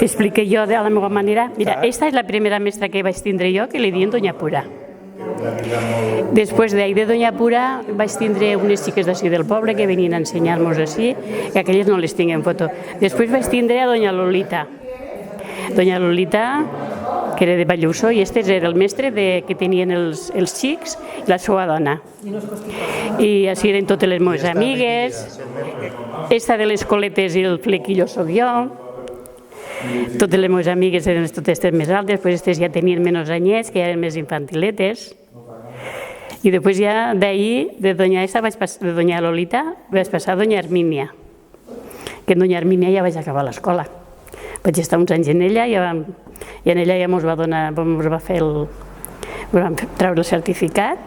T'expliqué jo de la meva manera. Mira, esta és la primera mestra que vaig tindre jo, que li diuen Doña Pura. Després d'ahir de Doña Pura vaig tindre unes xiques d'ací del poble que venien a ensenyar-nos així, i aquelles no les tinc en foto. Després vaig tindre a Doña Lolita. Doña Lolita, que era de Vallusso, i este era el mestre que tenien els xics i la seva dona. I així eren totes les meves amigues. Esta de les coletes i el flequillo soc jo. Totes les meves amigues eren totes aquestes més altes, després aquestes ja tenien menys anyets, que ja eren més infantiletes. I després ja d'ahir, de Doña Lolita, vaig passar a Doña Hermínia, que en Doña Hermínia ja vaig acabar l'escola. Vaig estar uns anys en ella i en ella ja ens va fer vam treure el certificat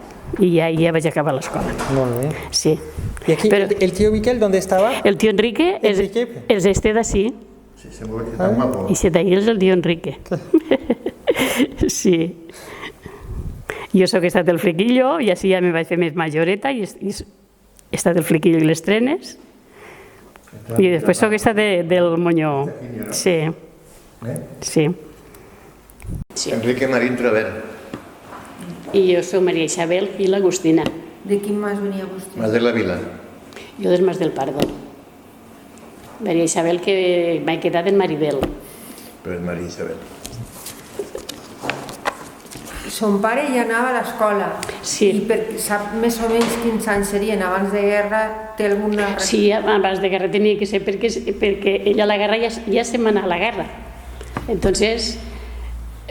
i ja vaig acabar l'escola. Molt bé. Sí. ¿Y aquí el tío Miquel dónde estaba? El tío Enrique és este d'ací. Sí, sembla que està guapo. I d'ahir és el tío Enrique. Sí. Jo soc estat el flequillo i així ja me vaig fer més majoreta i he estat el flequillo i les trenes. I després soc estat del Moñó. Sí. Sí. Enrique Marín Travert. I jo soc Maria Isabel i l'Agustina. De quin mas venia vostè? Mas de la Vila. Jo del Mas del Pardo. Maria Isabel, que m'he quedat en Maribel. Però és Maria Isabel. Son pare ja anava a l'escola. Sí. I sap més o menys quins anys serien abans de guerra? Té alguna... Sí, abans de guerra tenia que ser perquè ella a la guerra ja se'n va anar a la guerra. Entonces,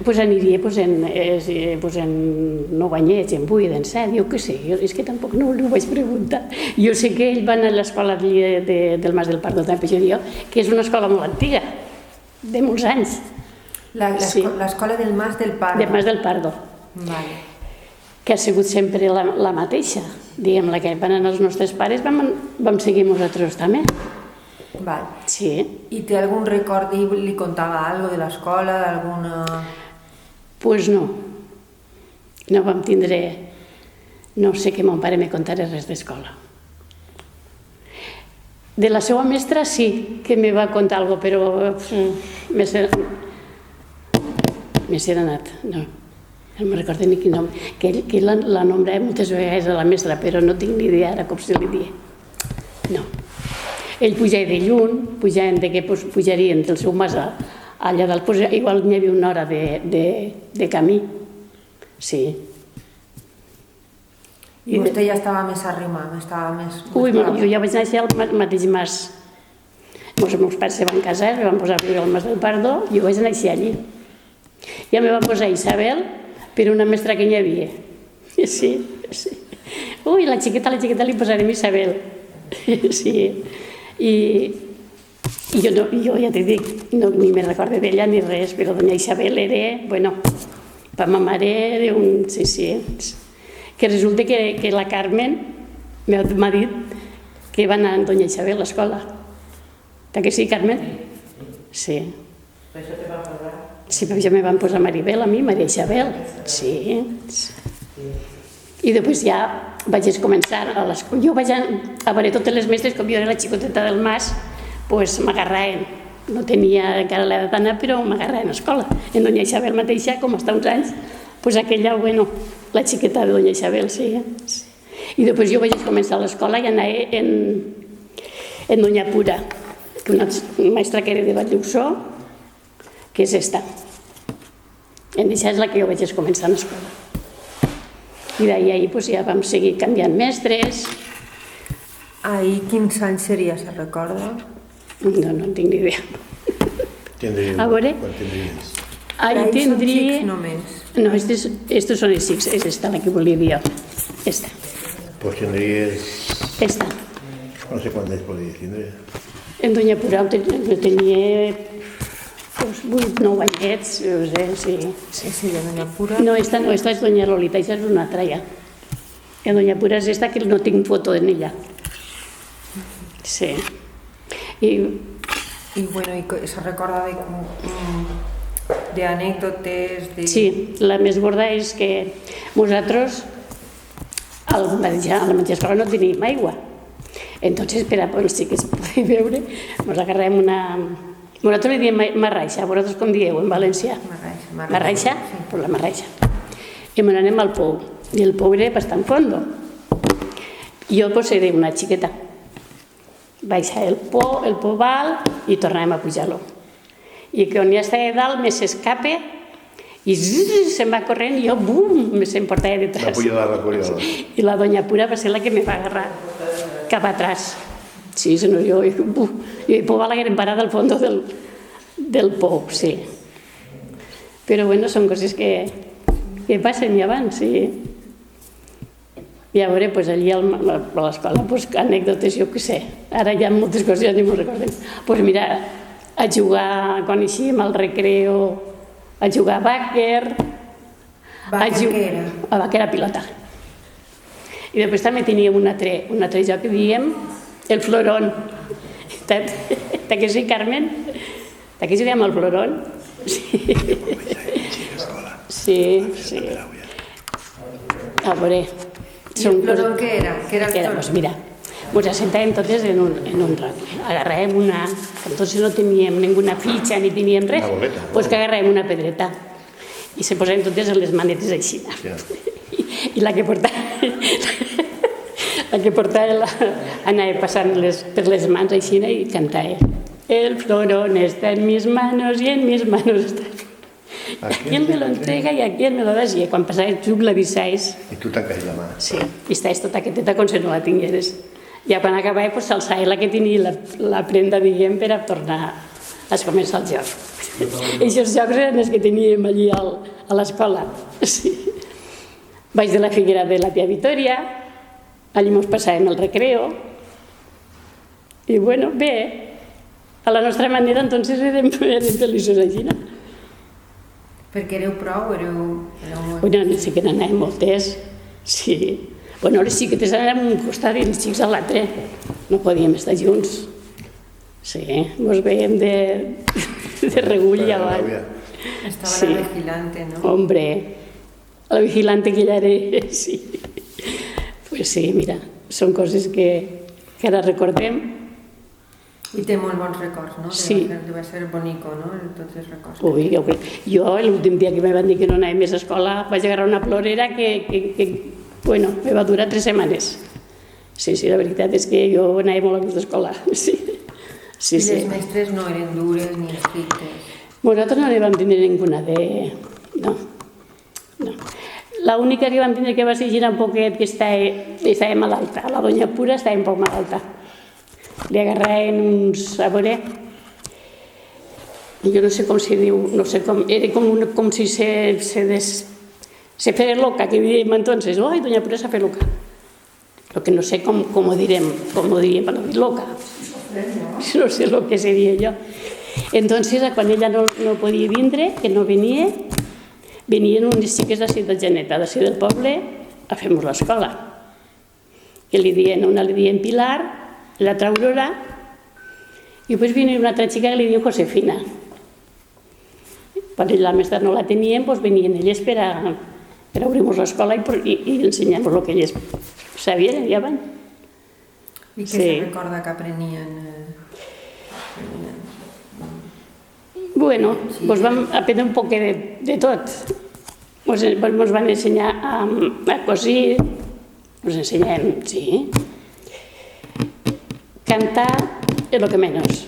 pues aniria en 9 anyets, en 8, en 7, jo què sé, és que tampoc no ho vaig preguntar. Jo sé que ell va anar a l'escola del Mas del Pardo, també jo, que és una escola molt antiga, de molts anys. L'escola del Mas del Pardo. Del Mas del Pardo. Vale. Que ha sigut sempre la mateixa. Diguem, la que van anar els nostres pares vam seguir nosaltres també. Vale. Sí. I té algun record, li contava alguna cosa de l'escola, d'alguna... Pues no. No vam tindre... No sé que mon pare me contara res d'escola. De la seva mestra sí que me va contar alguna cosa, però m'he serenat. No me'n recordo ni quin nom. Que ell la nombrava moltes vegades a la mestra, però no tinc ni idea ara com se li dia. No. Ell pujava de lluny, pujaven de què pujarien del seu mas allà dalt, igual n'hi havia una hora de camí. Sí. I vostè ja estava més arrimat, estava més... Ui, jo ja vaig néixer al mateix mas. Els meus pares se van casar, se van posar a viure al Mas del Pardo, i jo vaig néixer allí. Ja me va posar Isabel per una mestra que n'hi havia. Sí. Ui, la xiqueta li posarem Isabel. Sí. I jo ja t'he dit, ni me recordo d'ella ni res, però doña Isabel era, bueno, per ma mare era un... Sí. Que resulta que la Carmen m'ha dit que va anar amb doña Isabel a l'escola. Que sí, Carmen? Sí. Per això te va posar? Sí, però ja me van posar Maribel a mi, Maria Isabel. Sí. I després ja vaig començar a l'escola. Jo vaig a veure totes les mestres, com jo era la xicoteta del mas, doncs m'agarraven. No tenia encara l'edat d'anar, però m'agarraven a l'escola. En doña Isabel mateixa, com està uns anys, doncs aquella, bueno, la xiqueta de doña Isabel, sí. I després jo vaig començar a l'escola i anava en doña Pura, que una mestra que era de Vallusso, que és esta. En això és la que jo vaig començar a l'escola. I d'ahir ja vam seguir canviant mestres. Ahir quins anys seria, se recorda? No en tinc ni idea. A veure? Quan tindries? Ahir tindria... Xics només. No, estos són els xics, és esta la que volia dir jo. Esta. Pues tindries... Esta. No sé quants podries tindre. En doña Pura tenia 8, 9 anyets, sí. Sí, doña Pura. No, esta és doña Lolita, esta és una altra ja. En doña Pura és esta que no tinc foto en ella. Sí. I bueno, se recorda d'anècdotes? Sí, la més gorda és que nosaltres a la mateixa escola no teníem aigua. Entonces, per a els xiquets poder beure, ens agarrem Nosaltres li diem marraixa, vosaltres com dieu en valencià? Marraixa? Pues la marraixa. I me n'anem al pou, i el pou era bastant fondo. Jo pues era una xiqueta. Baixa el pou alt i tornàvem a pujar-lo. I quan ja estava dalt me s'escape i se'n va corrent i jo, bum, se'm portava detrás. La pujola. I la doña Pura va ser la que me va agarrar cap atrás. Sí, si no, jo por la gran parada al fondo del pou, sí. Però bueno, són coses que passen ja abans, sí. I a veure, pues, allí a l'escola, pues, anècdotes, jo què sé. Ara hi ha moltes coses, ja ni me'n recordem. Pues mira, a jugar, quan eixíem al recreo, a jugar a bàquer. Bàquer què era? A bàquer a pilota. I després també teníem un altre joc que diem el florón. Ta que sí, Carmen? Ta que juguem al florón? Sí. Sí. A veure... I el florón què era? Què era el florón? Pues mira, ens assentàvem totes en un roc. Agarràvem una... Entonces no teníem ninguna fitxa ni teníem res, pues que agarràvem una pedreta i se posaven totes en les manetes així. I la que portava anava passant per les mans així i cantava el florón está en mis manos y en mis manos está. ¿A quién me lo entrega y a quién me lo das? I quan passaves tu l'avisaves. I tu tanques la mà. Sí, i estaves tota quieteta com si no la tingueres. Ja quan acabava, pues, s'alçava la que tenia la prenda, diguem, per a tornar a començar el joc. Aquests jocs eren els que teníem allí a l'escola. Sí. Baix de la figuera de la tia Vitòria, allí ens passàvem el recreo, i bueno, bé, a la nostra manera, entonces érem feliços així, no? Perquè éreu prou, Bueno, sí que n'anàvem moltes, sí. Bueno, les xiquetes anàvem a un costat i les xics a l'altre. No podíem estar junts. Sí, ens veiem de regull i avall. Estava la vigilante, no? Hombre, la vigilante que ella era, sí. Pues sí, mira, són coses que ara recordem. I té molt bons records, no? Sí. Deve ser bonico, no? Tots els records. Ui, jo l'últim dia que me van dir que no anava més a escola vaig agarrar una plorera que bueno, me va durar 3 setmanes. Sí, la veritat és que jo anava molt a gust d'escola, sí. I les mestres no eren dures ni estrictes? Nosaltres no ne vam tindre ninguna de... No. L'única que vam tindre que va ser un poquet que estava malalta. La doña Pura estava un poc malalta. Li agarraven uns... A veure... Jo no sé com se diu, no sé com... Era com si se feia loca, que diem entonces, oi, doña Pura se fa loca. Lo que no sé com ho diríem per no dir loca. No sé el que seria jo. Entonces, quan ella no podia vindre, que no venia, venien unes xiques d'ací del Geneta, d'ací del poble, a fer-nos l'escola. Que una li dien Pilar, l'altra Aurora, i després venia una altra xica que li diuen Josefina. Quan la mestra no la tenien, venien elles per a obrir-nos l'escola i ensenyar-nos el que elles sabien i abans. I què se recorda que aprenien? Bueno, ens vam aprendre un poc de tot. Ens van ensenyar a cosir, ens ensenyàvem, sí. Cantar és el que menys,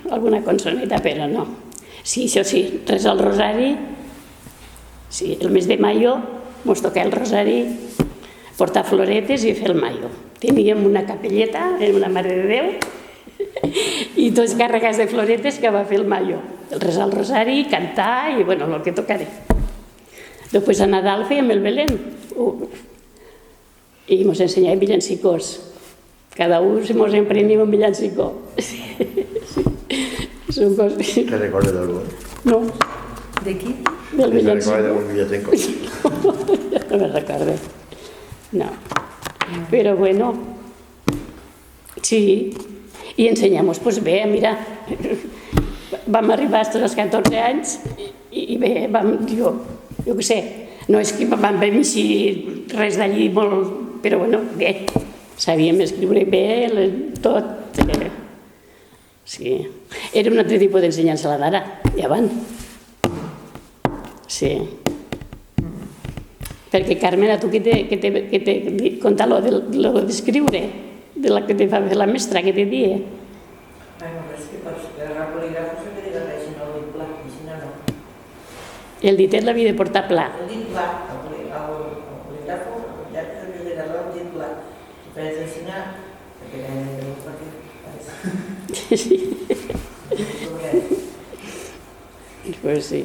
alguna consoneta, però no. Sí, això sí, resar el rosari, sí, el mes de maio ens tocava el rosari, portar floretes i fer el maio. Teníem una capelleta, una Mare de Déu, i tots carregats de floretes que va fer el maio. Resar el rosari, cantar i, bueno, el que tocaré. Després a Nadal fèiem el Belén i ens ensenyàvem villancicos. Cada un ens empreníem un villancico. Són coses... ¿Te recordes d'algú? No. De qui? Del villancico. ¿Te recordes d'algun villancico? No me'n recordo. No. Però bueno, sí. I ensenyamos, doncs bé, mira, vam arribar als 14 anys i bé, jo què sé, no és que vam venir així res d'allí molt, però bueno, bé, sabíem escriure bé, tot. Sí. Era un altre tipus d'ensenyança la d'ara, ja van. Sí. Perquè, Carmen, a tu què t'he contat lo d'escriure? De la que te fa fer la mestra, què te dia? Ai, no, és que per agarrar el bolígraf no se queda res, sinó el dit pla, i si no, no. El ditet l'havia de portar pla. El dit pla, el bolígraf, ja que s'havia d'agarrar el dit pla. Si fes ensinar, perquè ja hem de partir. Sí. Pues sí.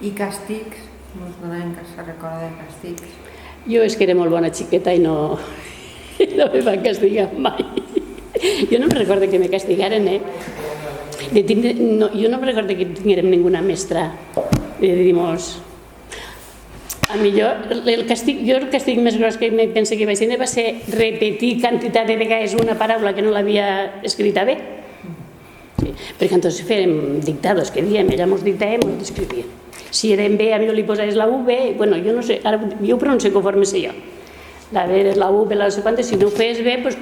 I càstigs? No us donaven que se recorda de càstigs? Jo és que era molt bona xiqueta i no me van castigar mai. Jo no me recordo que me castigaren, jo no me recordo que tinguérem ninguna mestra. Digamos, a millor el càstig més gros que me penso que vaig tenir va ser repetir quantitat de vegades una paraula que no l'havia escrita bé. Sí, perquè entonces fèiem dictados, que diem, ella mos dictàvem, mos descrivia. Si era en B, a mi li posaves la V, bueno, jo no sé, ara jo ho pronuncio conforme sé jo. La B és la V, la no sé quanta, si no ho fes bé, doncs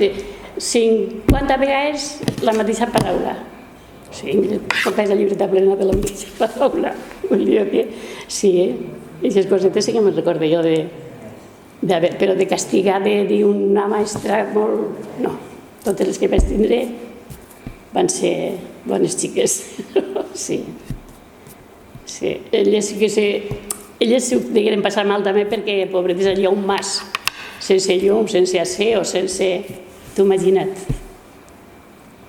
50 vegades la mateixa paraula. Sí, portaves la llibreta plena de la mateixa paraula. Vull dir que sí, aquestes cosetes sí que me'n recordo jo però de castigar, de dir una maestra molt... No, totes les que vaig tindre van ser bones xiques, sí. Sí, elles s'ho degueren passar mal també perquè, pobretes, allà un mas, sense llum, sense acer o sense... T'ho imagina't.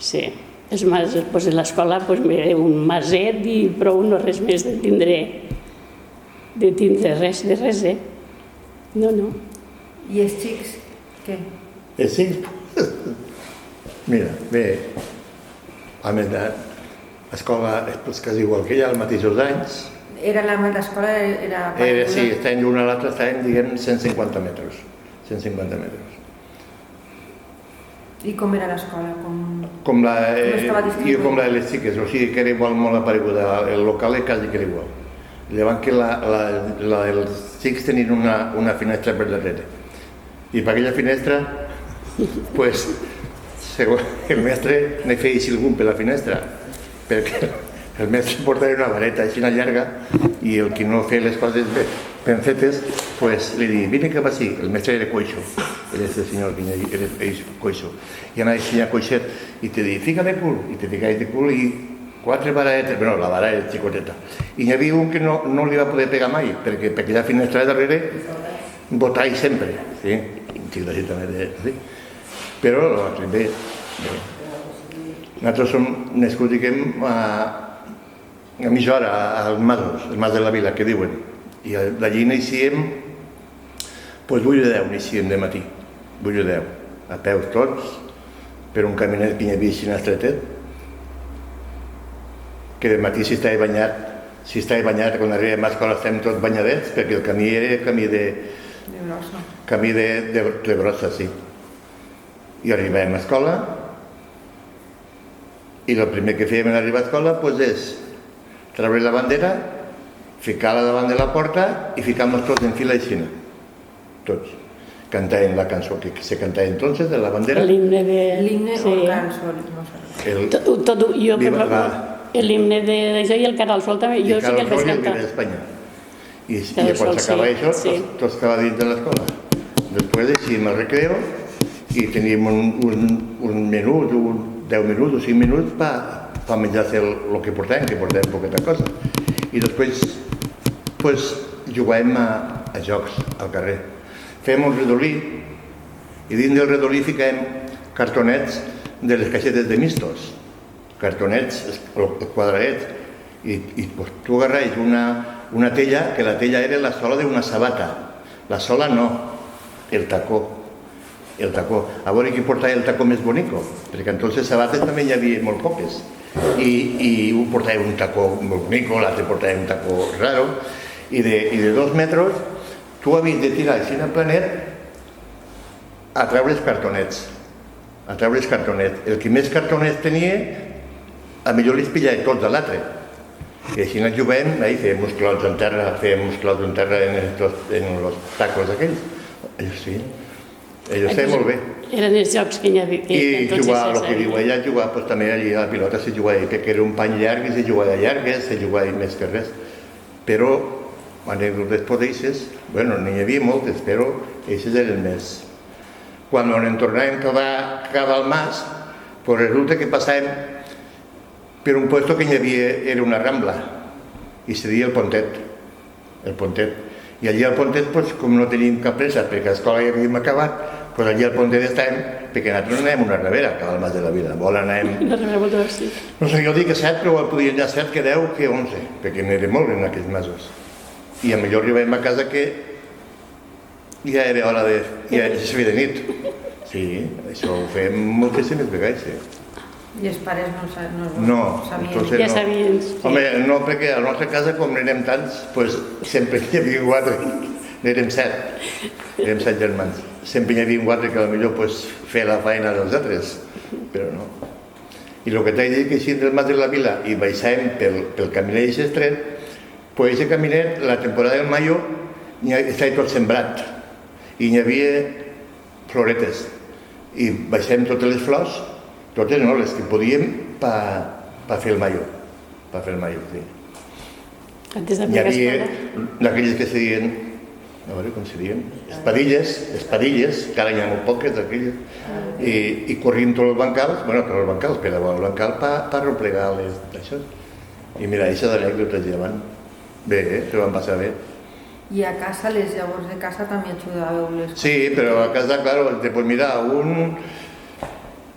Sí, els mas, doncs a l'escola un maset i prou, no res més de tindre res, No, no. I els xics, què? Els xics? Mira, bé, a més l'escola és quasi igual que ella, als mateixos anys. L'escola era... Sí, estaven d'una a l'altra, estaven, diguem, 150 metres. 150 metres. I com era l'escola? Com la de les xiques, o sigui que era igual molt apareguda, el local quasi que era igual. Llavors que la dels xics tenien una finestra per darrere. I per aquella finestra, pues, el mestre ne feia xilgum per la finestra, perquè el mestre portava una vareta així llarga i el que no feia les coses ben fetes, pues li deia, vine cap així. El mestre era coixo, era este senyor que era coixo. I anava a ensenyar coixet i te deia, fica de cul, i te ficaves de cul i 4 varadetes, bueno, la vara era xicoteta. I n'hi havia un que no li va poder pegar mai, perquè per aquella finestra de darrere botava sempre, sí? Un xic d'així també, sí? Però l'altre bé. Nosaltres som nascuts, diguem, a mitja hora, al Masos, el Mas de la Vila, que diuen. I d'allí naixíem, doncs 8 o 10 naixíem de matí, 8 o 10, a peus tots, per un caminet que hi havia així estretet, que de matí si estava banyat, quan arribem a l'escola estem tots banyadets, perquè el camí era camí de brossa, sí. I arribàvem a l'escola i el primer que fèiem en arribar a l'escola és treure la bandera, ficar-la davant de la porta i ficar-nos tots en fila així, tots. Cantàvem la cançó que se cantava entonces de la bandera. L'himne o el cançó, no sé. L'himne d'això i el Canal Sol també, jo sí que el vaig cantar. I el Canal Sol i el d'Espanya. I quan s'acaba això, tots estava dins de l'escola. Després deixíem el recreo i teníem un minut, 10 minuts o 5 minuts per menjar-se el que portàvem poqueta cosa. I després jugàvem a jocs al carrer. Fèiem un redolí i dins del redolí ficàvem cartonets de les caixetes de mistos, cartonets quadradets, i tu agarraves una tella, que la tella era la sola d'una sabata. La sola no, el tacó. A veure qui portava el tacó més bonico, perquè entonces sabates també hi havia molt poques. I un portava un tacó molt bonico, l'altre portava un tacó raro, i de 2 metres tu havies de tirar així en el planet a treure els cartonets. El que més cartonets tenia, a millor li pillava tots a l'altre. I així ens jugàvem, fèiem uns clots en terra, en els tacos aquells. Sí. Ells feien molt bé. Eren els jocs que hi havia. I jugar, el que diu ella, jugar pues, també allí a la pilota se jugava, perquè era un pany llarg i se jugava llargues, se jugava més que res. Però, anècdotes podeixes, bueno, n'hi havia moltes, però aquestes eren més. Quan en tornàvem cap al mas, pues resulta que passàvem per un puesto que hi havia, era una rambla, i seria el Pontet. I allí al Pontet, pues, com no teníem cap pressa, perquè l'escola ja havíem acabat, pues allí al Pontet estàvem, perquè nosaltres no anàvem una revera, cap al mas de la Vila. Vol anàvem... Una revera molt dolç, sí. No sé, jo dic que 7, però podien anar 7, que 10, que 11, perquè n'era molt en aquells masos. I a millor arribàvem a casa que ja era hora de... ja s'havia de nit. Sí, això ho fèiem moltíssimes vegades, sí. I els pares no sabien? Entonces Ja no. sabien. Sí. Home, no, perquè a la nostra casa, com n'érem tants, pues, sempre hi havia 4, n'érem 7, érem 7 germans. Sempre hi havia 4 que potser pues, feia la feina dels altres, però no. I el que t'he dit que així del mas de la Vila i baixàvem pel caminet d'aquest estret, pues aquest caminet, la temporada del maio, estava tot sembrat i hi havia floretes i baixàvem totes les flors, totes no, les que podíem per fer el maio, sí. Antes de Hi havia d'aquelles que se diuen, a veure com se diuen, espadilles, que ara hi ha molt poques d'aquelles, i corrien tots els bancals, per davant el bancal per replegar això. I mira, això d'anècdotes ja van bé, se van passar bé. I a casa, les llavors de casa també ajudàveu les coses? Sí, però a casa, claro, pues mira, un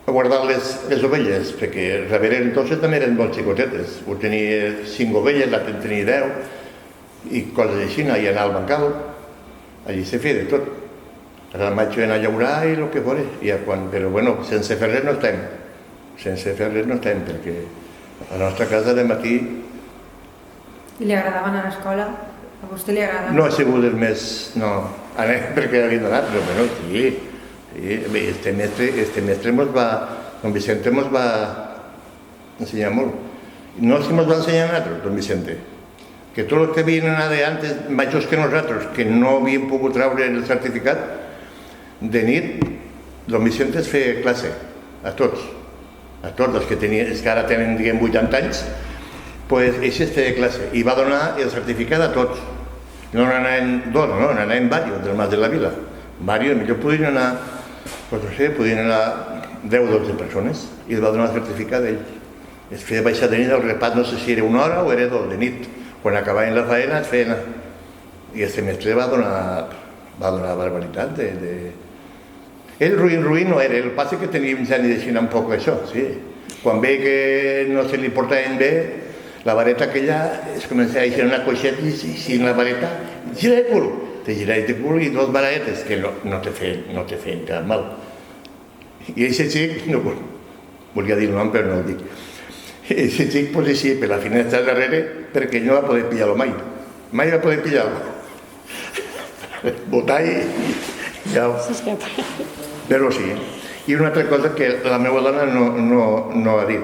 a guardar les ovelles, perquè darrere entonces també eren molt xicotetes. Un tenia 5 ovelles, l'altre en tenia 10, i coses així, i anar al bancal. Allí se feia de tot. Ara el maig anar a llaurar i el que fos. Però bueno, sense fer res no estem. Perquè a la nostra casa de matí... I li agradaven anar a l'escola? A vostè li agradava? No ha sigut el més... No, anem perquè havien d'anar, però bueno, sí. Este mestre don Vicente nos va ensenyar molt. No és que ens va ensenyar a nosaltres, don Vicente, que tots els que havien anat antes, majors que nosaltres, que no havien pogut treure el certificat, de nit, don Vicente es feia classe a tots els que ara tenen, diguem, 80 anys, pues ell es feia classe i va donar el certificat a tots. No n'anaven 2, no, n'anaven diversos del mas de la Vila. Diversos, millor podien anar, pues no sé, podien anar 10 o 12 persones i el va donar el certificat d'ell. Es feia baixar de nit el repat, no sé si era 1 hora o era 2 de nit. Quan acabaven la feina es feien... I el semestre va donar barbaritat de... Ell ruïn no era, el passe que teníem ja ni deixant un poc això, sí. Quan veia que no se li portaven bé, la vareta aquella es començava a deixar una coixeta i sin la vareta, gira de cul. Te giraves de cul i 2 baraetes que no te feien cap mal. I aquest xic, no volia dir el nom però no el dic, aquest xic pues així per la finestra darrere perquè no va poder pillar-lo mai va poder pillar-lo. Botar i ja... Però sí. I una altra cosa que la meva dona no ha dit.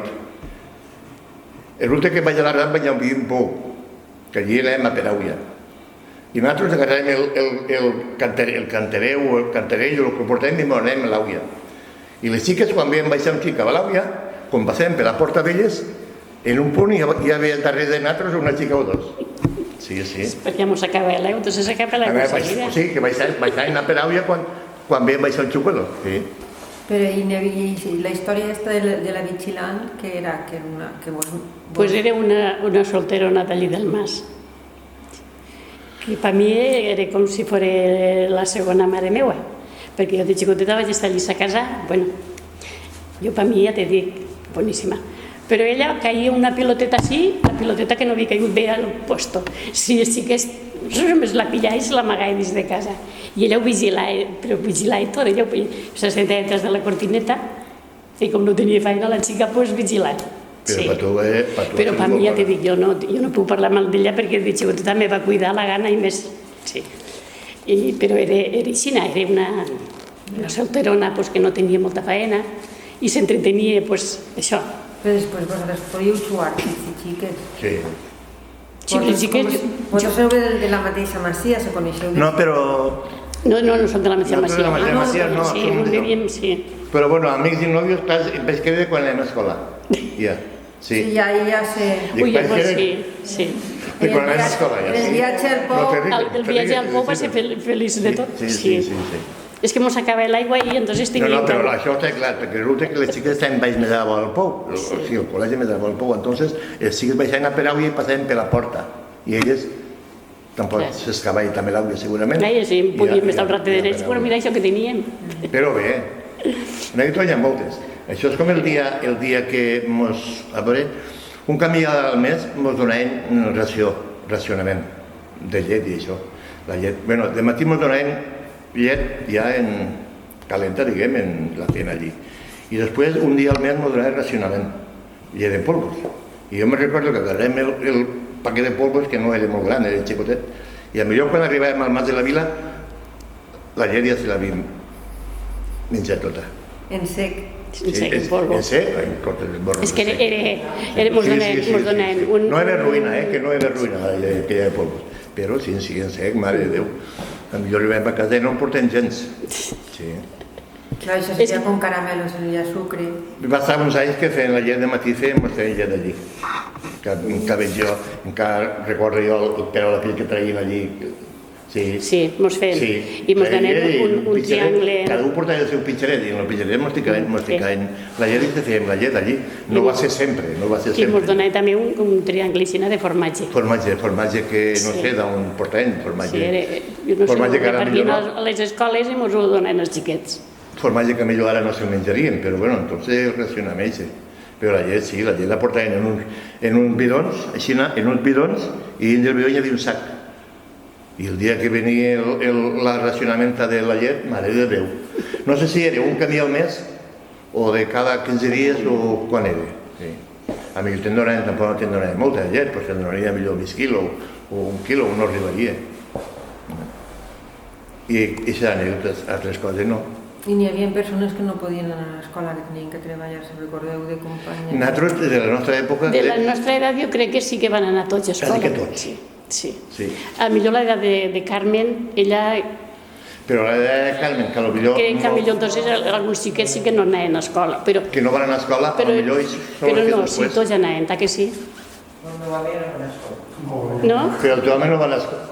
Resulta que vaig a la rambla i hi havia un pou, que allí anàvem a Perauia. I nosaltres agarràvem el canterell o el que portàvem i m'anàvem a l'auia. I les xiques, quan veien baixar un xic a l'auia, quan passàvem per la porta d'elles, en un punt hi havia darrere de nosaltres una xica o 2. Sí. Perquè mos acaba l'aigua, entonces acaba l'aigua seguida. Sí, que baixaven a Perauia quan veien baixar el xucador. Sí. Però i la història esta de la vigilant, que era? Pues era una solterona d'allí del mas. Que per mi era com si fos la segona mare meua, perquè jo de xicoteta vaig estar allí a casa, bueno, jo per mi ja t'he dit, boníssima. Però ella caia una piloteta així, la piloteta que no havia caigut bé al puesto. Si que només la pillava i se l'amagava dins de casa. I ella ho vigilava, però vigilava tot. Ella se sentava detrás de la cortineta i com no tenia feina la xica, pues vigilant. Però però per mi ja t'he dit, jo no puc parlar mal d'ella perquè de xicoteta me va cuidar la gana i més. Sí. Però era així, era una solterona que no tenia molta feina i s'entretenia, això. Però després vosaltres podíeu jugar, xiques? Sí. Xiques. Vosaltres sou de la mateixa masia, se coneixeu? No, però No, són de la mateixa Nosaltres de la mateixa masia, no, Sí, som on de- vivíem, sí. Però bueno, amics i nòvios, clar, vaig quedar quan anem a escola. Ja, sí. Sí, ahí ya se... Dic, Ui, vaig llavors quedar... sí. I quan anem a escola, ja. El viatge al Pou... El viatge al Pou va ser feliç de tot. Sí. És que mos acaba l'aigua i entonces No, teníem... però això està clar, perquè resulta que les xiques estaven baix més a la vora del Pou, o sigui, el col·legi més a la vora del Pou, entonces els xiques baixaven a per aigua i passaven per la porta, i elles tampoc Clar. s'escavaven també l'aigua segurament. Ai, sí, podíem estar un rato de Ja, drets, però mira això que teníem. Però bé, en aquest hi ha moltes. Això és com el dia que mos, a veure, un camí al mes mos donaven racionament de llet i això. La llet, bueno, de matí mos donaven llet ja en calenta, diguem, en la feina allí. I després, un dia al mes mos donaven racionament, llet en polvos. I jo me recordo que agarrem el paquet de polvos, que no era molt gran, era xicotet, i a millor quan arribàvem al mas de la vila, la llet ja se l'havíem menjat tota. En sec. En polvo. En sec, en cortes de borro. És que mos donaven un... No era ruïna, que no era ruïna aquella de polvos. Però sí, en sec, mare de Déu. A millor arribem a casa i no en portem gens. Sí. Clar, això seria con caramelos, seria sucre. Va estar uns anys que feien la llet de matí, feien llet allí. Encara veig jo, encara recordo jo el peu a la pell que traien allí. Sí, mos feien. I mos donen un triangle... Cada un portava el seu pitxeret i en el pitxeret mos ficaven la llet i se feien la llet allí. No va ser sempre, no va ser sempre. I mos donaven també un triangle de formatge. Formatge que, no sé, d'on portaven, formatge. Sí, jo no sé, Formatge que ara millor repartien no. a les escoles i mos ho donen els xiquets. Formatge que millor ara no se'l menjarien, però bueno, entonces racionam eixe. Però la llet sí, la llet la portaven en uns bidons, així, en uns bidons, i dins del bidó hi havia un sac. I el dia que venia la racionamenta de la llet, mare de Déu. No sé si era un camí al mes, o de cada 15 dies, o quan era. Sí. A mi te'n donaven, tampoc no te'n donaven molta llet, però te'n donaria millor mig quilo, o un quilo, no arribaria. I aquestes anècdotes, altres coses no. I n'hi havia persones que no podien anar a l'escola, que tenien que treballar, si recordeu, de companyia. Nosaltres, des de la nostra època... De la nostra edat jo crec que sí que van anar tots a escola. Quasi que tots. Sí. A millor l'edat de Carmen, ella... Però l'edat de Carmen, que potser... Crec que millor entonces alguns xiquets sí que no anaven a escola, però... Que no van anar a escola, potser ells són però els que no, després... sí, tots anaven, que sí. Quan no va bé era una escola. No? Però els homes no van a escola.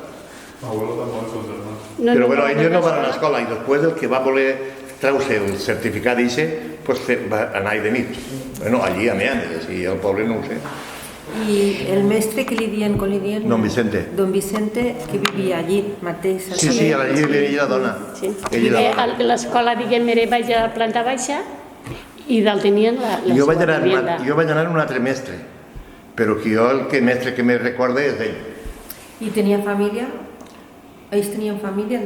Abuelo tampoc són germans. Però bueno, ells no van anar a escola i després el que va voler treure el certificat d'això, pues va anar de nit. Bueno, allí a Meandres, i el poble no ho sé. I el mestre que li dien, com li dien? Don Vicente. Don Vicente, que vivia allí mateix. Sí, allí vivia la dona. Sí. Ella la dona. L'escola, diguem, era baix a la planta baixa i dalt tenien la Jo vaig seva vivienda. anar amb un altre mestre, però que jo el mestre que me recorda és ell. I tenia família? Ells tenien família?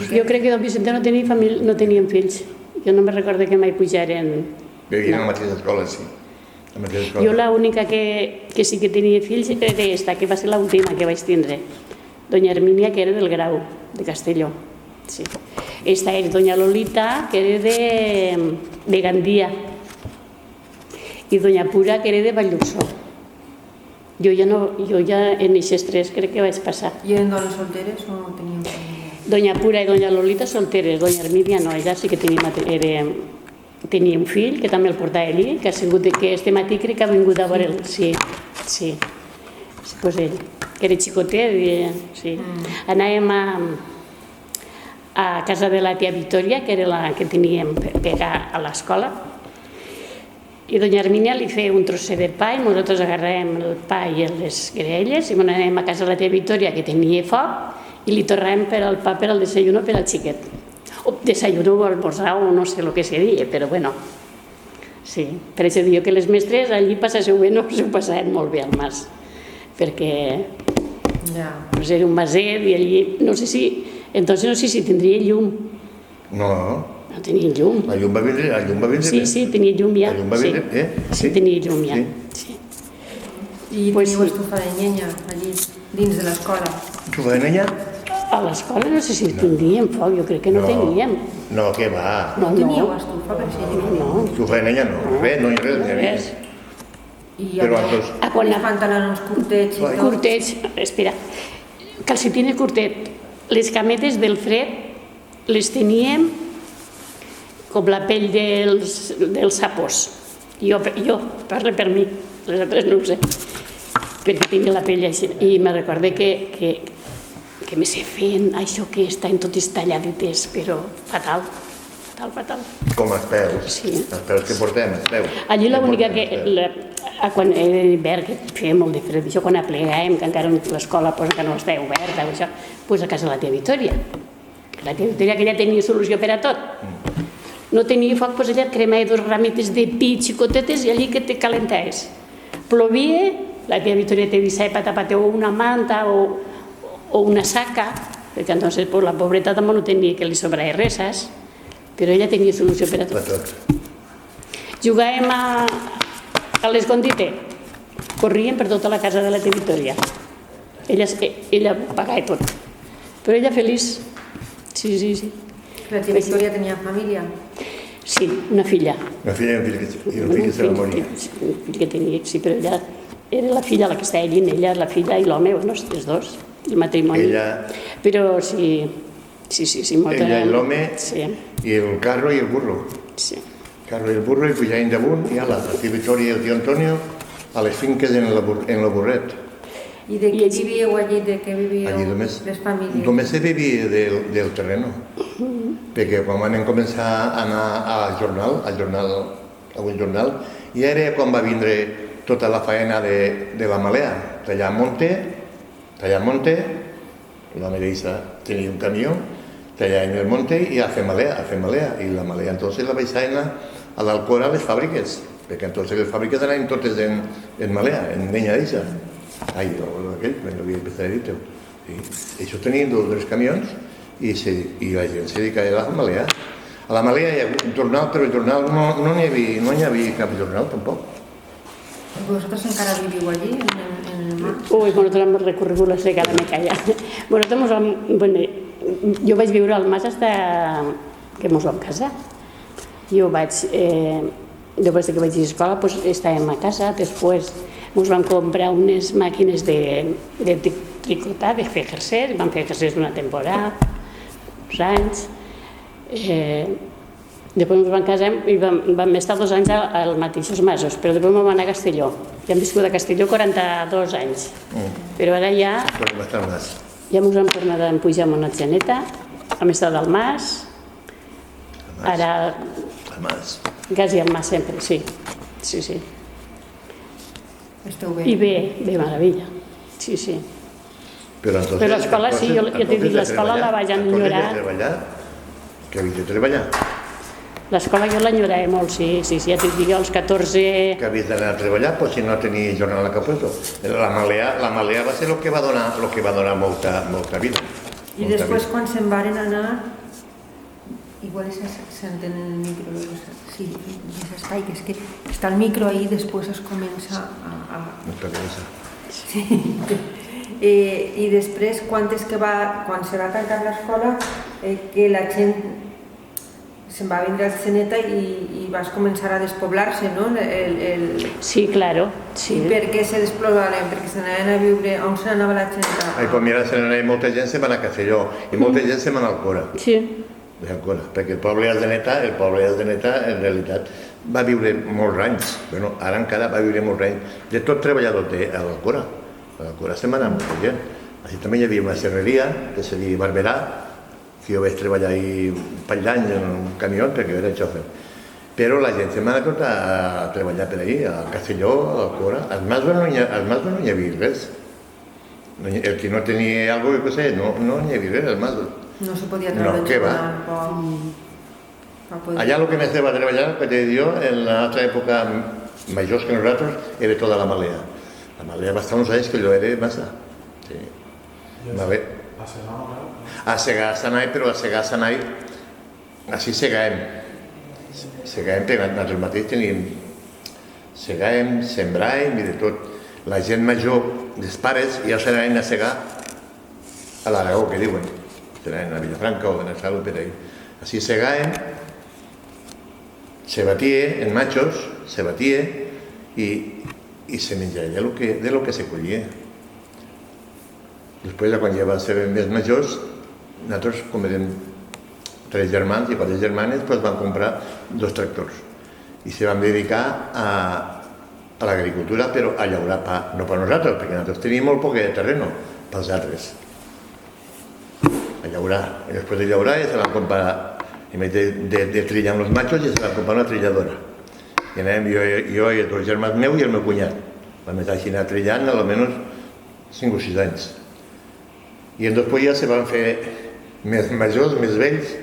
Jo crec que don Vicente no tenia família, no tenien fills. Jo no me recordo que mai pujaren... Vivien a la mateixa escola, sí. A la mateixa escola. Jo l'única que sí que tenia fills era esta, que va ser l'última que vaig tindre. Doña Hermínia, que era del Grau, de Castelló. Sí. Esta és doña Lolita, que era de Gandia. I doña Pura, que era de Valluxó. Jo ja en aquestes tres crec que vaig passar. I eren dones solteres o no tenien família? Doña Pura i doña Lolita solteres, doña Hermínia no, ella sí que tenia un fill que també el portava allí, que ha sigut que este matí crec que ha vingut a veure'l, sí, pues ell, que era xicotet, sí. Anàvem a casa de la tia Victòria, que era la que teníem pegar a l'escola, i doña Hermínia li feia un trosset de pa i nosaltres agarràvem el pa i les graelles i anàvem a casa de la tia Victòria, que tenia foc, i li tornàvem per al pa per al desayuno per al xiquet. O desayuno o almorzar o no sé el que seria, però bueno. Sí, per això dic que les mestres allí passasseu bé, no s'ho passaven molt bé al mas, perquè pues era un maset i allí, no sé si tindria llum. No tenia llum. La llum va vindre Sí, tenia llum ja. La llum va vindre, Sí, tenia llum ja. I teniu estufa de llenya allí, dins de l'escola? Estufa de llenya? A l'escola no sé si tindríem foc, jo crec que no teníem. No, què va? No teníeu estufa per ser llenya? No. Estufa de llenya no, res, no hi ha res. I Però els pantalons curtets i tot? Curtets, espera, calcetines curtet, les cametes del fred les teníem com la pell dels sapors. Jo parlo per mi, les altres no ho sé, perquè tenia la pell així. I me recordé que me sé fent això que estan totes talladites, però fatal. Com els peus. Sí. Els peus que portem, els peus. Allí l'única que, quan era d'hivern, que feia molt de fred, això quan aplegàvem, que encara l'escola que no estava oberta, això, doncs a casa de la tia Victòria. La tia Victòria, que ja tenia solució per a tot. No tenia foc, doncs ella cremava 2 rametes de pi xicotetes i allí que te calentaves. Plovia, la tia Victòria te deixava per tapar-te o una manta o una saca, perquè entonces pues, la pobreta també no tenia que li sobrava res, saps? Però ella tenia solució per a tot. Jugàvem a l'escondite, corríem per tota la casa de la tia Victòria. Ella pagava tot, però ella feliç. Sí. La tia Victòria tenia família? Sí, una filla. Una filla i un fill que se va morir. Un fill que tenia, sí, però ella era la filla la que estava allí, ella, la filla i l'home, bueno, els dos, el matrimoni. Però sí, molta... Ella i l'home, sí. I el carro i el burro. Sí. El carro i el burro, i pujaven damunt, i la tia Victòria i el tio Antonio a les finques en el burret. I de què vivíeu allí, de què vivíeu les famílies? Només se vivia del terreno, perquè quan van començar a anar al jornal, i era quan va vindre tota la faena de la malea, tallar monte, l'home d'Issa tenia un camió, tallar en el monte i a fer malea, i la malea entonces la baixaven a l'Alcora a les fàbriques, perquè entonces les fàbriques anaven totes en malea, en llenya d'Issa. Ai, aquell, me l'havia empezat a dir-te. Això tenien 2 o 3 camions i la gent se dedicava a la malea. A la malea hi ha un jornal, però el jornal no n'hi havia cap jornal tampoc. ¿Vosotros encara viviu allí, en el mar? Ui, nosaltres hem recorregut la secada, me calla. Jo vaig viure al mas fins que ens vam casar. Després que vaig ir a escola, estàvem a casa, després ens vam comprar unes màquines de tricotar, de fer jersers, vam fer jersers una temporada, uns anys. Després ens vam casar i vam estar 2 anys als mateixos masos, però després vam anar a Castelló. Ja hem viscut a Castelló 42 anys, però ara ja ens hem tornat a pujar amb una geneta, hem estat al mas, ara quasi al mas sempre, sí. Esteu bé? I bé, meravella, sí. Però l'escola sí, jo t'he dit, l'escola la vaig enyorar. Que havies de treballar? L'escola jo l'enyorava molt, sí, ja t'he dit, jo als 14... Que havies d'anar a treballar, però si no tenies jornal a Capueto. La malea va ser el que va donar molta vida. I després quan se'n varen anar, igual senten el micro, sí, és espai, que és que està el micro ahí, després es comença a... Sí. I després, quan se va tancar l'escola, que la gent se'n va vindre al Xeneta i vas començar a despoblar-se, no? Sí, claro. I per què se despoblaven? Perquè se n'anaven a viure... On se n'anava la gent? Pues mira, molta gent se'n va anar a Castelló i molta gent se'n va anar a Alcora. Sí. Perquè el poble de Neta, en realitat, va viure molts anys. Bueno, ara encara va viure molts anys. De tot treballador a l'Alcora. A l'Alcora se'n va anar molta gent. Així també hi havia una serreria, que se deia Barberà, que jo vaig treballar ahí un parell d'anys en un camió perquè era xòfer. Però la gent se'n va anar tota a treballar per ahí, a Castelló, a l'Alcora. Al Masva no hi havia res. El que no tenia algo, jo què sé, no hi havia res al Masva. No se podia treballar. No, què va? Allà el que més va treballar, que te dic jo, en l'altra època majors que nosaltres, era tota la malea. La malea va estar uns anys que allò era massa. Sí. A segar s'anai, però a segar s'anai, així segàvem. Segàvem, perquè nosaltres mateix teníem... Segàvem, sembràvem i de tot. La gent major, dels pares, ja s'anaven a segar a l'Aragó, que diuen. S'anaven a Vilafranca o a Benassal o per ahí. Així segàvem, se batia en machos, se batia i se menjava de lo que se collia. Després, quan ja va ser més majors, nosaltres, com érem 3 germans i 4 germanes, pues van comprar 2 tractors i se van dedicar a l'agricultura, però a llaurar pa, no per nosaltres, perquè nosaltres teníem molt poc de terreno, pels altres. A llaurar. I després de llaurar ja se van comprar, en vez de trillar amb els machos, ja se van comprar una trilladora. I anàvem jo i els 2 germans meus i el meu cunyat. Vam estar així anar trillant almenys 5 o 6 anys. I després ja se van fer més majors, més vells,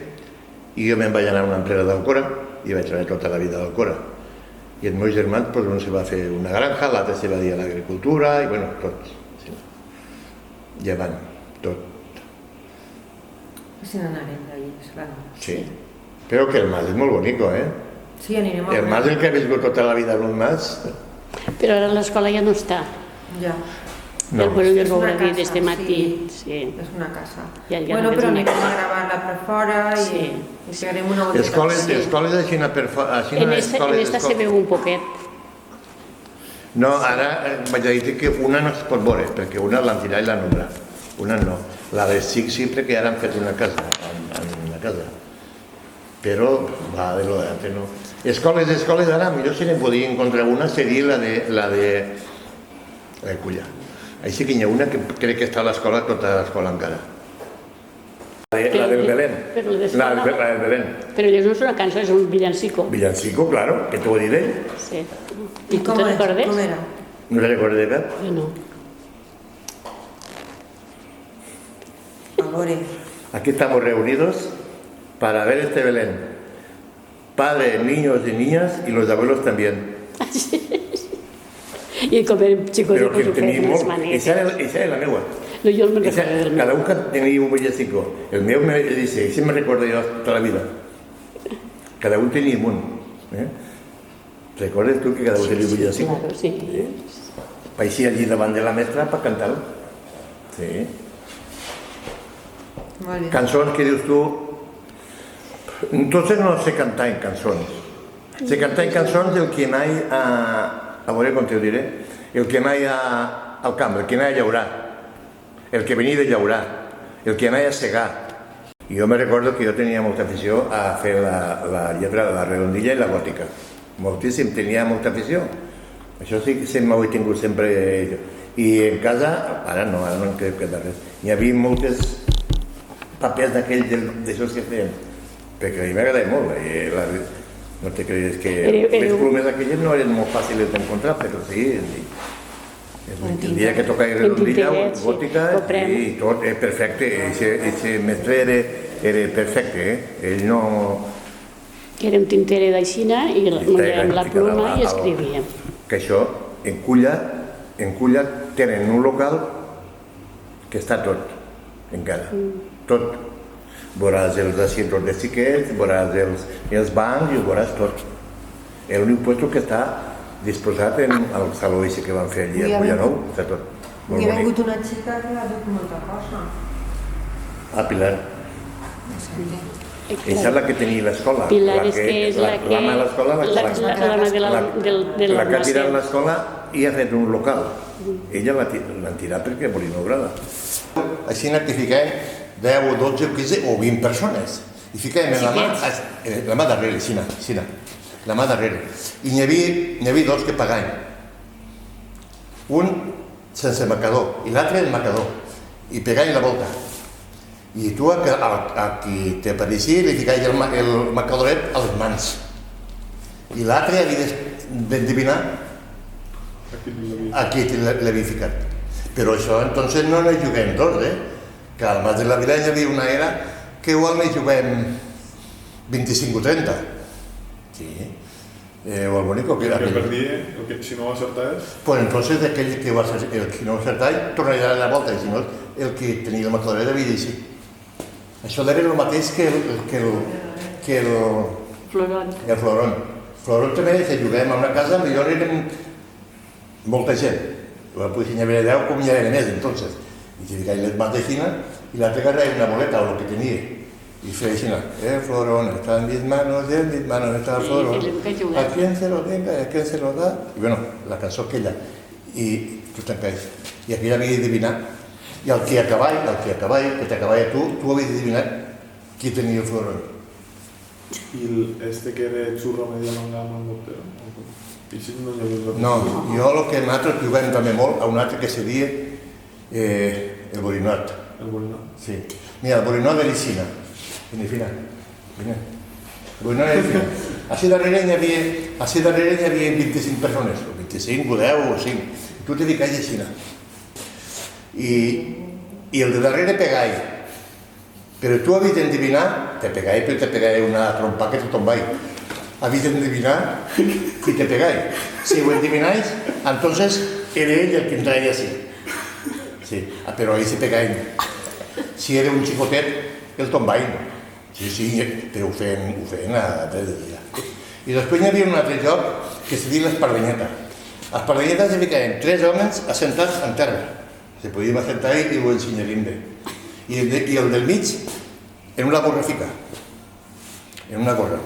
i jo me'n vaig anar a una empresa d'Alcora i vaig treballar tota la vida a l'Alcora. I els meus germans, doncs, un se va fer una granja, l'altre se va dir a l'agricultura, i bueno, tots. Sí. Ja van, tot. Se n'anaren d'ahí, claro. Sí. Però que el mas és molt bonico, eh? Sí, anirem a El mas, el que ha viscut tota la vida en un mas... Però ara l'escola ja no està. Ja. No. El bueno, jo És ho una hauré dit casa, este matí. sí. Sí. És una casa. Ja Bueno, no però és una anirem a casa. gravar-la per fora i pegarem una volta. Escoles així En esta se veu un poquet. No, ara vaig a dir que una no es pot veure, perquè una l'han tirat i l'han obrat. Una no. La de SIC sí, perquè ara han fet una casa, en una casa. Però, va, de lo de antes no. Escoles, ara, millor si ne podia encontrar una, seria la de Culla. Així que hi ha una que crec que està a l'escola, tota l'escola encara. La del Belén. Però La del Belén. Però allò no és una cançó, és un villancico. Villancico, claro, que t'ho diré. Sí. I tu com te recordes? com era? No se recorda de cap? Jo no. A veure, Aquí estamos reunidos para ver este Belén. Padres, niños y niñas y los abuelos también. I com érem Però xicotets, que ho feien tenim unes molt. manetes. Esa era la meua. No, jo no me'n Esa, recordo del cada meu. un tenía un villancico. El mío me dice, ese me recuerdo yo toda la vida. Cada un tenía un. ¿Recuerdas tú que cada un tenía un villancico? Claro, sí. Paixí allí davant de la mestra para cantar. Sí. molt bé. Cançons que dius tu... Entonces no sé cantar en cançons. Sé cantar en cançons el que anai a veure com te ho diré, el que anai al camp, el que anai a llaurar, el que venia de llaurar, el que anai a segar. I jo me recordo que jo tenia molta afició a fer la lletra de la redondilla i la gòtica. Moltíssim, tenia molta afició. Això sí que sempre ho he tingut sempre. I en casa, ara no em crec que de res. Hi havia moltes papers d'aquells d'aixòs que feien, perquè a mi m'agradava molt. No te cregues que les plumes aquelles no eren molt fàcils d'encontrar, però sí, el dia que tocava redondilla, gòtica, i tot, perfecte. Ese mestre era perfecte, ell no... Que era un tintere d'aixina i mullarem la pluma i escrivíem. Que això, en Culla tenen un local que està tot, encara, tot. Veuràs els asientos de xiquets, veuràs els bancs i ho veuràs tot. L'únic lloc que està disposat en el saló que van fer allí a Cullanou, està tot. Hi ha vingut una xica que ha fet molta cosa. Pilar. Esa és la que tenia l'escola. Pilar és la que... L'ama de l'escola, la que ha tirat l'escola i ha fet un local. Ella l'han tirat perquè volia obrar-la. Així que fiquem 10 o 12 o 15 o 20 persones. I fiquem la mà darrere, la mà darrere. I n'hi havia dos que pagaven. Un sense marcador i l'altre el marcador. I pegaven la volta. I tu a qui t'apareixia li ficaves el marcadoret a les mans. I l'altre havia d'endevinar a qui l'havia ficat. Però això entonces no hi juguem dos, que al Mas de la Vila hi havia una era que igual hi juguem 25 o 30. Sí. O el bonico que... El que perdia, si no ho acertaves... Pues entonces el que no acertava tornaria a dar la volta, i si no el que tenia el marcador havia d'així. Això era el mateix que el Floron. Floron. Floron també, si juguem a una casa, millor érem molta gent. Pues n'hi havia 10 com n'hi havia més, entonces. I si ficaven les mans d'aixina, i l'altre agarrava una boleta o el que tenia. Y feia aixina, Florón, está en mis manos está el Florón. A quién se lo tenga, a quién se lo da. I bueno, la cançó aquella. I tu t'encaix. I aquella havia d'adivinar. I el que t'acabava tu havies d'adivinar qui tenia el Florón. I este que era xurro media manga amb el mortero? I si no hi havia... No, jo el que nosaltres juguem també molt a un altre que seria el borinot. El bolinot? Sí. Mira, el borinot de l'Icina. Vine. El borinot de l'Icina. Així darrere hi havia 25 persones, o 25, o 10, o 5. Tu te ficaves així. I el de darrere pegall. Però tu havies d'endevinar, te pegall una trompa que te tomball. Havies d'endevinar i te pegall. Si ho endevinaves, entonces era ell el que entrava així. Sí, però ahí se pegall. Si era un xicotet, el tomball. Sí, però ho feien a 3 dies. I després hi havia un altre joc que se diu l'espardanyeta. A l'espardanyeta se ficaven 3 homes assentats en terra. Se podien assentar i ho ensenyaríem bé. I el del mig en una gorra fica. En una gorra.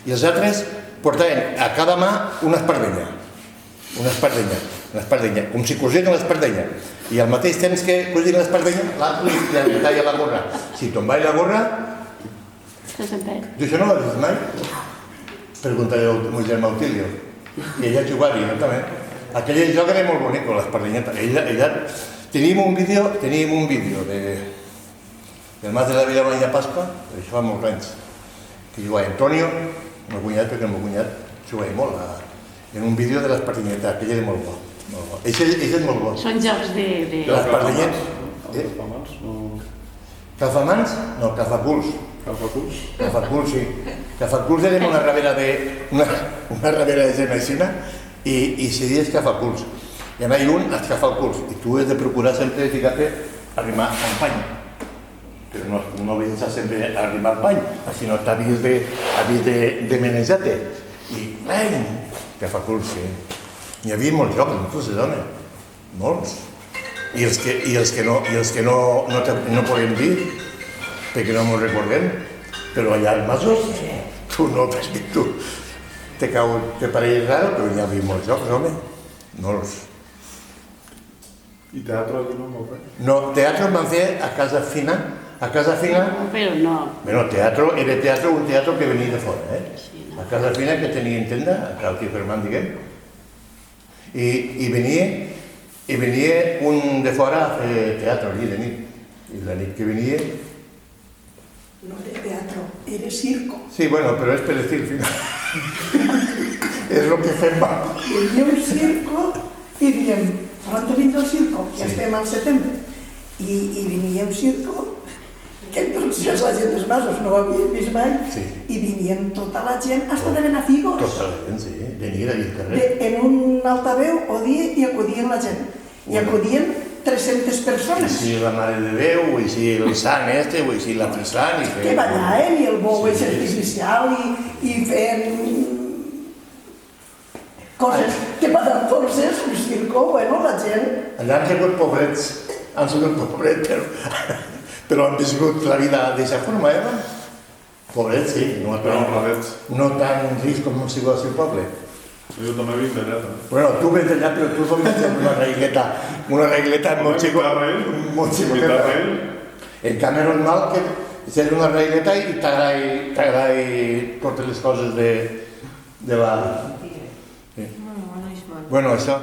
I els altres portaven a cada mà una espardenya. Una espardenya. Com si cosien l'espardenya. I al mateix temps que cosien l'espardenya, l'altre li talla la gorra. Si tombava la gorra... Tu això no ho has vist mai? Preguntaré al meu germà Otilio. I ella jugava, no també. Aquell joc era molt bonic, l'espardanyeta. Teníem un vídeo del Mas de la Vila Maria Pasqua, això fa molts anys, que jugava Antonio, el meu cunyat, perquè el meu cunyat jugava molt en un vídeo de l'espardanyeta, aquell era molt bo. Ell és molt bo. Són jocs de... L'espardanyeta. Calfamans? Calfamans? No, calfaculs. Calfaculs? Calfaculs, sí. Calfaculs érem una rabera de gent aixina i se dies calfaculs. I anava un a escafar el culs i tu has de procurar sempre ficar-te a rimar al pany. Però no havies de sempre a rimar al pany, sinó t'havies de manejar-te. I bany! Calfaculs, sí. Hi havia molts jocs, inclús, home. Molts. I els que no podem dir, perquè no m'ho recordem, però allà als masos, tu no, perquè tu te pareix raro, però hi havia molts jocs, home. Molts. I teatre allí no m'ho fes? No, teatre em van fer a Casa Fina. A Casa Fina... Però no. Bueno, era un teatre que venia de fora, eh? A Casa Fina, que tenia tenda, a Cal Fermán, diguem. I venia un de fora a fer teatre allí de nit. I la nit que venia... No era teatro, era circo. Sí, bueno, però és per estil final. És el que fem va. Hi havia un circo i diem, quan vindrà el circo? Ja estem al setembre. I venia un circo, que entonces la gent dels masos no ho havia vist mai, i venien tota la gent, hasta de Benafigos. Tota la gent, sí, venia d'allí al carrer. En un altaveu odia i acudien la gent. I acudien 300 persones. I si la Mare de Déu, i si el sant este, i si l'altre sant... Que ballaven, i el bou és artificial, i feien coses que passen dolces, un circo, bueno, la gent... Allà han sigut pobrets, però han viscut la vida d'aquesta forma, Pobrets, sí, no tan rics com si fos el poble. Jo també vinc d'allà, també. Bueno, tu vens d'allà, però tu com vens una regleta molt xicoteta. En canvi, normal que és una regleta i t'agrada totes les coses de la... Bueno, això...